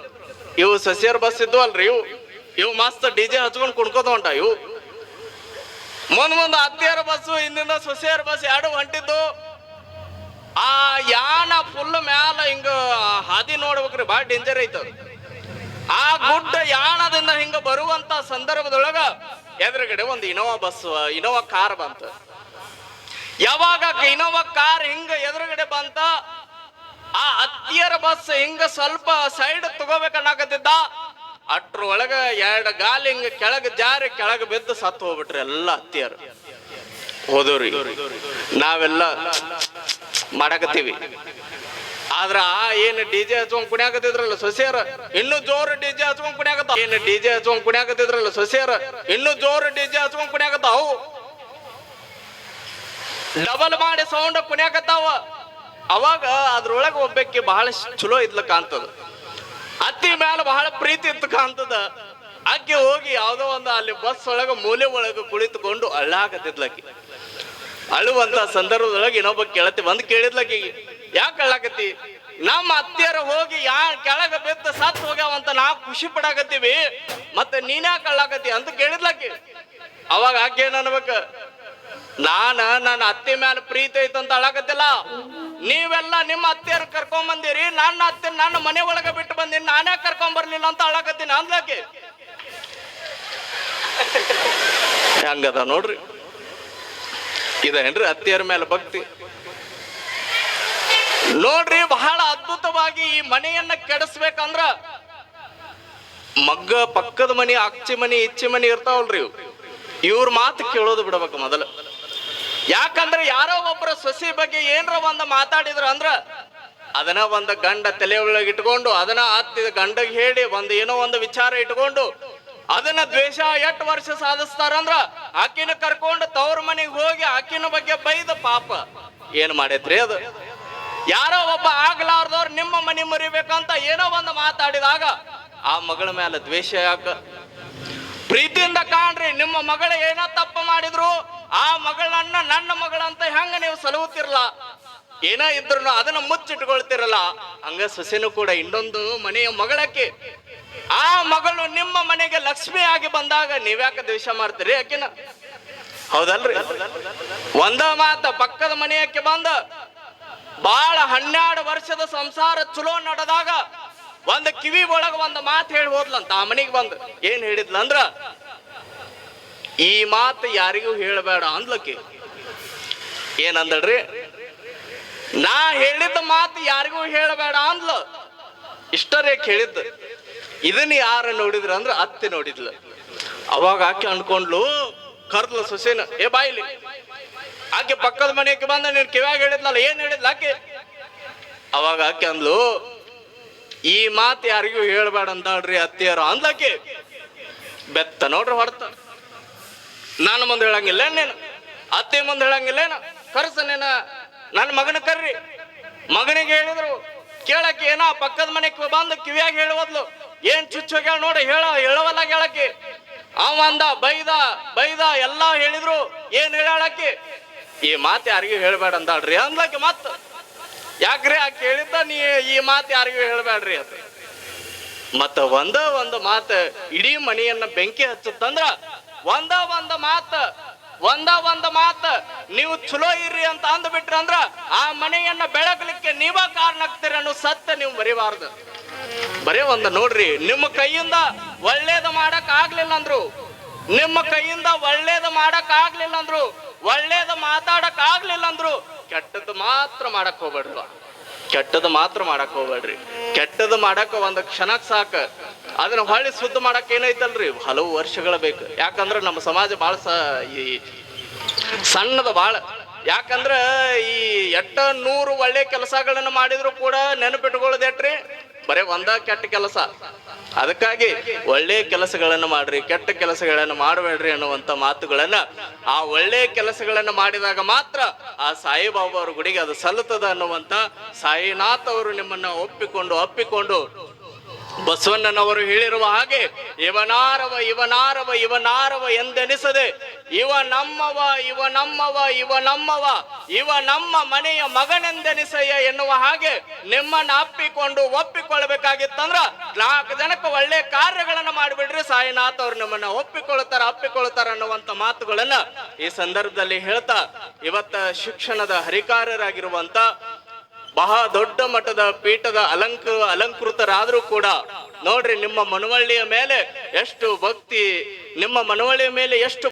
ಇವು ಸೊಸೆಯರ ಬಸ್ ಇದ್ವು ಅಲ್ರಿ, ಇವು ಮಸ್ತ್ DJ ಹಚ್ಕೊಂಡು ಕುಣ್ಕೋತ ಹೊಂಟ. ಇವು ಮುಂದೆ ಅತ್ತಿಯರ ಬಸ್, ಹಿಂದಿಂದ ಸೊಸೆಯರ ಬಸ್ 2 ಹೊಂಟಿದ್ದು. ಆ ಯಾನ ಫುಲ್ ಮ್ಯಾಲ ಹಿಂಗ ಹಾದಿ ನೋಡ್ಬೇಕ್ರಿ, ಬಾಳ ಡೇಂಜರ್ ಐತ. ಆ ಗುಡ್ಡ ಯಾನದಿಂದ ಹಿಂಗ ಬರುವಂತ ಸಂದರ್ಭದೊಳಗ ಎದುರುಗಡೆ ಒಂದು ಇನೋವಾ ಕಾರ್ ಬಂತ. ಯಾವಾಗ ಇನೋವಾ ಕಾರ್ ಹಿಂಗ ಎದುರುಗಡೆ ಬಂತ, ಆ ಅತ್ತಿಯರ ಬಸ್ ಹಿಂಗ ಸ್ವಲ್ಪ ಸೈಡ್ ತಗೋಬೇಕನ್ನಾಕತ್ತಿದ್ದ. ಅಟ್ರೊಳಗ 2 ಗಾಲಿ ಹಿಂಗ ಕೆಳಗ ಜಾರಿ ಕೆಳಗ ಬಿದ್ದು ಸತ್ತು ಹೋಗ್ಬಿಟ್ರಿ ಎಲ್ಲ ಅತ್ತಿಯರು. ಹೋದವ್ರಿ ನಾವೆಲ್ಲ ಮಾಡಕತ್ತೀವಿ. ಆದ್ರ ಏನ್ ಡಿಜೆ ಹಚ್ಕೊಂಡ್ ಕುಣಿಯಾಕತ್ತಿದ್ರಲ್ಲ ಸೊಸೆಯರ ಇನ್ನು ಜೋರ್ ಡಿಜೆ ಹಚ್ಕೊಂಡ್ ಕುಣಿಯಾಕತ್ತಾವ. ಏನ್ ಡಿಜೆ ಹಚ್ಕೊಂಡ್ ಕುಣಿಯಾಕತ್ತಿದ್ರಲ್ಲ ಸೊಸೆಯರ ಇನ್ನು ಜೋರ್ ಡಿಜೆ ಹಚ್ಕೊಂಡ್ ಕುಣಿಯಾಕತ್ತಾವು. ಡಬಲ್ ಮಾಡಿ ಸೌಂಡ್ ಕುಣಿಯಾಕತ್ತಾವ. ಅವಾಗ ಅದ್ರೊಳಗ ಒಬ್ಬಕ್ಕೆ ಬಹಳ ಚಲೋ ಇದ್ಲ ಕಾಣ್ತದ, ಅತ್ತಿ ಮ್ಯಾಲ ಬಹಳ ಪ್ರೀತಿ ಇತ್ತು ಕಾಣ್ತದ. ಆಕೆ ಹೋಗಿ ಯಾವ್ದೋ ಒಂದು ಅಲ್ಲಿ ಬಸ್ ಒಳಗ ಮೂಲೆ ಒಳಗ ಕುಳಿತುಕೊಂಡು ಅಳ್ಳಾಕತ್ತಿದ್ಲಕ್ಕಿ. ಅಳುವಂತ ಸಂದರ್ಭದೊಳಗೆ ಇನ್ನೊಬ್ಬ ಕೇಳತಿ ಬಂದ್ ಕೇಳಿದ್ಲಕ್ಕಿ, ಯಾಕೆ ಅಳ್ಳಾಕತ್ತಿ? ನಮ್ಮ ಅತ್ತಿಯರ ಹೋಗಿ ಕೆಳಗ ಬಿದ್ದ ಸತ್ ಹೋಗ್ಯಾವಂತ ನಾವು ಖುಷಿ ಪಡಾಕತ್ತೀವಿ, ಮತ್ತೆ ನೀನ್ಯಾಕೆ ಅಳ್ಳಾಕತ್ತಿ ಅಂತ ಕೇಳಿದ್ಲಕ್ಕಿ. ಅವಾಗ ಆಕೆ ಏನ್ ಅನ್ಬೇಕ, ನನ್ನ ಅತ್ತಿ ಮ್ಯಾಲ ಪ್ರೀತಿ ಐತಂತ ಅಳಾಕತ್ತಿಲ್ಲ, ನೀವೆಲ್ಲ ನಿಮ್ಮ ಅತ್ತೆಯರ್ ಕರ್ಕೊಂಡ್ ಬಂದಿರಿ, ನನ್ನ ಅತ್ತೆ ನನ್ನ ಮನೆ ಒಳಗ ಬಿಟ್ಟು ಬಂದಿನಿ, ನಾನೇ ಕರ್ಕೊಂಡ್ ಬರ್ಲಿಲ್ಲ ಅಂತ ಅಳಾಕತ್ತೀನಿ ಅಂದ್ಲಕ್ಕೆ. ಹೆಂಗದ ನೋಡ್ರಿ, ಇದೇನ್ರಿ ಅತ್ತೆಯರ ಮೇಲೆ ಭಕ್ತಿ? ನೋಡ್ರಿ, ಬಹಳ ಅದ್ಭುತವಾಗಿ ಈ ಮನೆಯನ್ನ ಕೆಡಿಸ್ಬೇಕಂದ್ರ ಮಗ್ಗ ಪಕ್ಕದ ಮನಿ, ಅಚ್ಚಿ ಮನಿ, ಇಚ್ಚಿ ಮನಿ ಇರ್ತಾವಲ್ರಿ, ಇವ್ರ ಮಾತು ಕೇಳೋದು ಬಿಡ್ಬೇಕು ಮೊದಲು. ಯಾಕಂದ್ರೆ ಯಾರೋ ಒಬ್ಬರ ಸೊಸಿ ಬಗ್ಗೆ ಏನ್ರ ಒಂದ ಮಾತಾಡಿದ್ರ ಅಂದ್ರ ಅದನ್ನ ಒಂದ ಗಂಡ ತಲೆ ಒಳಗೆ ಇಟ್ಕೊಂಡು, ಅದನ್ನ ಹತ್ತಿದ ಗಂಡಗ್ ಹೇಳಿ ಏನೋ ಒಂದು ವಿಚಾರ ಇಟ್ಕೊಂಡು ಅದನ್ನ ದ್ವೇಷ 8 ವರ್ಷ ಸಾಧಿಸ್ತಾರಂದ್ರ ಆಕಿನ ಕರ್ಕೊಂಡು ತವ್ರ ಮನೆಗೆ ಹೋಗಿ ಆಕಿನ ಬಗ್ಗೆ ಬೈದ ಪಾಪ ಏನ್ ಮಾಡೈತ್ರಿ ಅದು. ಯಾರೋ ಒಬ್ಬ ಆಗ್ಲಾರ್ದವ್ರು ನಿಮ್ಮ ಮನೆ ಮರಿಬೇಕಂತ ಏನೋ ಒಂದು ಮಾತಾಡಿದಾಗ ಆ ಮಗಳ ಮೇಲೆ ದ್ವೇಷ ಯಾಕ? ಪ್ರೀತಿಯಿಂದ ಕಾಣ್ರಿ. ನಿಮ್ಮ ಮಗಳು ಏನೋ ತಪ್ಪು ಮಾಡಿದ್ರು ಆ ಮಗಳನ್ನ ನನ್ನ ಮಗಳಂತ ಹೆಂಗ ನೀವು ಸಲಹುತ್ತಿರಲ್ಲ, ಏನೋ ಇದ್ರು ಅದನ್ನ ಮುಚ್ಚಿಟ್ಕೊಳ್ತಿರಲ್ಲ, ಹಂಗ ಸೊಸೆನೂ ಕೂಡ ಇನ್ನೊಂದು ಮನೆಯ ಮಗಳಕ್ಕೆ. ಆ ಮಗಳು ನಿಮ್ಮ ಮನೆಗೆ ಲಕ್ಷ್ಮಿ ಆಗಿ ಬಂದಾಗ ನೀವ್ಯಾಕ ದ್ವೇಷ ಮಾಡ್ತೀರಿ ಆಕಿನ? ಹೌದಲ್ರಿ? ಒಂದ ಮಾತ ಪಕ್ಕದ ಮನೆಯಕ್ಕೆ ಬಂದ ಬಾಳ 12 ವರ್ಷದ ಸಂಸಾರ ಚಲೋ ನಡೆದಾಗ ಒಂದ್ ಕಿವಿ ಒಳಗ ಒಂದ್ ಮಾತು ಹೇಳಿ ಹೋದ್ಲಂತ ಆ ಮನೆಗೆ ಬಂದು. ಏನ್ ಹೇಳಿದ್ಲಂದ್ರ, ಈ ಮಾತು ಯಾರಿಗೂ ಹೇಳಬೇಡ ಅಂದ್ಲಕ್ಕಿ. ಏನಂದಳ್ರಿ, ನಾ ಹೇಳಿದ ಮಾತು ಯಾರಿಗೂ ಹೇಳಬೇಡ ಅಂದ್ಲ. ಇಷ್ಟರೇ ಕೇಳಿದ್ದ. ಇದನ್ನ ಯಾರ ನೋಡಿದ್ರ ಅಂದ್ರ ಅತ್ತೆ ನೋಡಿದ್ಲ. ಅವಾಗ ಆಕೆ ಅನ್ಕೊಂಡ್ಲು, ಕರ್ದ್ಲ ಸೊಸೆನ, ಏ ಬಾಯಿಲಿ. ಆಕೆ ಪಕ್ಕದ ಮನೆಗೆ ಬಂದ ನೀನ್ ಕಿವ್ಯಾಗ ಹೇಳಿದ್ಲಲ್ಲ, ಏನ್ ಹೇಳಿದ್ಲ ಆಕೆ? ಅವಾಗ ಆಕೆ ಅಂದ್ಲು, ಈ ಮಾತು ಯಾರಿಗೂ ಹೇಳ್ಬೇಡ ಅಂತಾಳ್ರಿ ಅತ್ತಿಯರ ಅಂದ್ಲಕ್ಕೆ. ಬೆತ್ತ ನೋಡ್ರಿ ಹೊಡ್ತ. ನಾನು ಮುಂದೆ ಹೇಳಂಗಿಲ್ಲ ನೀನು, ಅತ್ತೆ ಮುಂದೆ ಹೇಳಂಗಿಲ್ಲೇನ? ಕರ್ಸ ನೀನ ನನ್ನ ಮಗನ ಕರ್ರಿ. ಮಗನಿಗೆ ಹೇಳಿದ್ರು ಕೇಳಕ್ಕೆ ಏನೋ ಪಕ್ಕದ ಮನೆಗೆ ಬಂದು ಕಿವಿಯಾಗ ಹೇಳುವದ್ಲು. ಏನ್ ಚುಚ್ಚೋಗ್ಯಾಳ ನೋಡಿ, ಹೇಳವಲ್ಲ ಹೇಳಕ್ಕೆ. ಅವಂದ ಬೈದ ಎಲ್ಲಾ ಹೇಳಿದ್ರು. ಏನ್ ಹೇಳಕ್ಕೆ? ಈ ಮಾತು ಯಾರಿಗೂ ಹೇಳ್ಬೇಡ ಅಂತಾಳ್ರಿ ಅಂದ್ಲಕ್ಕೆ. ಮತ್ತ ಯಾಕ್ರಿ ಆಕೆ ಹೇಳಿದ್ದ, ನೀ ಈ ಮಾತು ಯಾರಿಗೂ ಹೇಳ್ಬೇಡ್ರಿ ಅಂತ. ಮತ್ತ ಒಂದು ಮಾತು ಇಡೀ ಮನೆಯನ್ನ ಬೆಂಕಿ ಹಚ್ಚುತ್ತಂದ್ರ ಒಂದ ಮಾತು ನೀವು ಚಲೋ ಇರ್ರಿ ಅಂತ ಅಂದ್ಬಿಟ್ರಿ ಅಂದ್ರ ಆ ಮನೆಯನ್ನ ಬೆಳಗಲಿಕ್ಕೆ ನೀವ ಕಾರಣ ಆಗ್ತೀರಿ ಅನ್ನೋ ಸತ್ಯ ನೀವು ಬರೀಬಾರ್ದು. ಬರೀ ನೋಡ್ರಿ, ನಿಮ್ಮ ಕೈಯಿಂದ ಒಳ್ಳೇದು ಮಾಡಕ್ ಆಗ್ಲಿಲ್ಲ ಅಂದ್ರು, ನಿಮ್ಮ ಕೈಯಿಂದ ಒಳ್ಳೇದು ಮಾಡಕ್ ಆಗ್ಲಿಲ್ಲ ಅಂದ್ರು, ಒಳ್ಳೇದು ಮಾತಾಡಕ್ ಆಗ್ಲಿಲ್ಲ ಅಂದ್ರು ಕೆಟ್ಟದ್ದು ಮಾತ್ರ ಮಾಡಕ್ ಹೋಗ್ಬೇಡ್ರಿ. ಕೆಟ್ಟದ್ದು ಮಾತ್ರ ಮಾಡಕ್ ಹೋಗ್ಬೇಡ್ರಿ. ಕೆಟ್ಟದ್ದು ಮಾಡಕ್ ಒಂದ್ ಕ್ಷಣಕ್ ಸಾಕ. ಅದನ್ನ ಹೊಳ್ಳಿ ಶುದ್ಧ ಮಾಡಕ್ ಏನೈತಲ್ರಿ ಹಲವು ವರ್ಷಗಳ ಬೇಕು. ಯಾಕಂದ್ರ ನಮ್ಮ ಸಮಾಜ ಬಾಳ ಈ ಸಣ್ಣದ ಬಾಳ. ಯಾಕಂದ್ರ ಈ 100 ಒಳ್ಳೆ ಕೆಲಸಗಳನ್ನ ಮಾಡಿದ್ರು ಕೂಡ ನೆನಪಿಟ್ಕೊಳ್ಳೋದೇಟ್ರಿ ಬರೇ ಒಂದ ಕೆಟ್ಟ ಕೆಲಸ. ಅದಕ್ಕಾಗಿ ಒಳ್ಳೆ ಕೆಲಸಗಳನ್ನ ಮಾಡ್ರಿ, ಕೆಟ್ಟ ಕೆಲಸಗಳನ್ನ ಮಾಡಬೇಡ್ರಿ ಅನ್ನುವಂತ ಮಾತುಗಳನ್ನ, ಆ ಒಳ್ಳೆ ಕೆಲಸಗಳನ್ನ ಮಾಡಿದಾಗ ಮಾತ್ರ ಆ ಸಾಯಿಬಾಬಾ ಅವ್ರ ಗುಡಿಗೆ ಅದು ಸಲ್ಲುತ್ತದೆ ಅನ್ನುವಂತ ಸಾಯಿನಾಥ್ ಅವರು ನಿಮ್ಮನ್ನ ಅಪ್ಪಿಕೊಂಡು ಬಸವಣ್ಣನವರು ಹೇಳಿರುವ ಹಾಗೆ ಇವನಾರವ ಎಂದೆನಿಸದೆ ಇವ ನಮ್ಮವ ಇವ ನಮ್ಮ ಮನೆಯ ಮಗನೆಂದೆನಿಸಯ್ಯ ಎನ್ನುವ ಹಾಗೆ ನಿಮ್ಮನ್ನ ಒಪ್ಪಿಕೊಳ್ಬೇಕಾಗಿತ್ತಂದ್ರ 4 ಜನಕ್ಕೆ ಒಳ್ಳೆ ಕಾರ್ಯಗಳನ್ನ ಮಾಡಿಬಿಡ್ರಿ. ಸಾಯಿನಾಥ್ ಅವ್ರು ನಿಮ್ಮನ್ನ ಅಪ್ಪಿಕೊಳ್ತಾರ ಅನ್ನುವಂತ ಮಾತುಗಳನ್ನ ಈ ಸಂದರ್ಭದಲ್ಲಿ ಹೇಳ್ತಾ, ಇವತ್ತ ಶಿಕ್ಷಣದ ಹರಿಕಾರರಾಗಿರುವಂತ ಬಹಳ ದೊಡ್ಡ ಮಟ್ಟದ ಪೀಠದ ಅಲಂಕೃತರಾದ್ರೂ ಕೂಡ ನೋಡ್ರಿ, ನಿಮ್ಮ ಮನವಳ್ಳಿಯ ಮೇಲೆ ಎಷ್ಟು ಭಕ್ತಿ, ನಿಮ್ಮ ಮನವಳ್ಳಿಯ ಮೇಲೆ ಎಷ್ಟು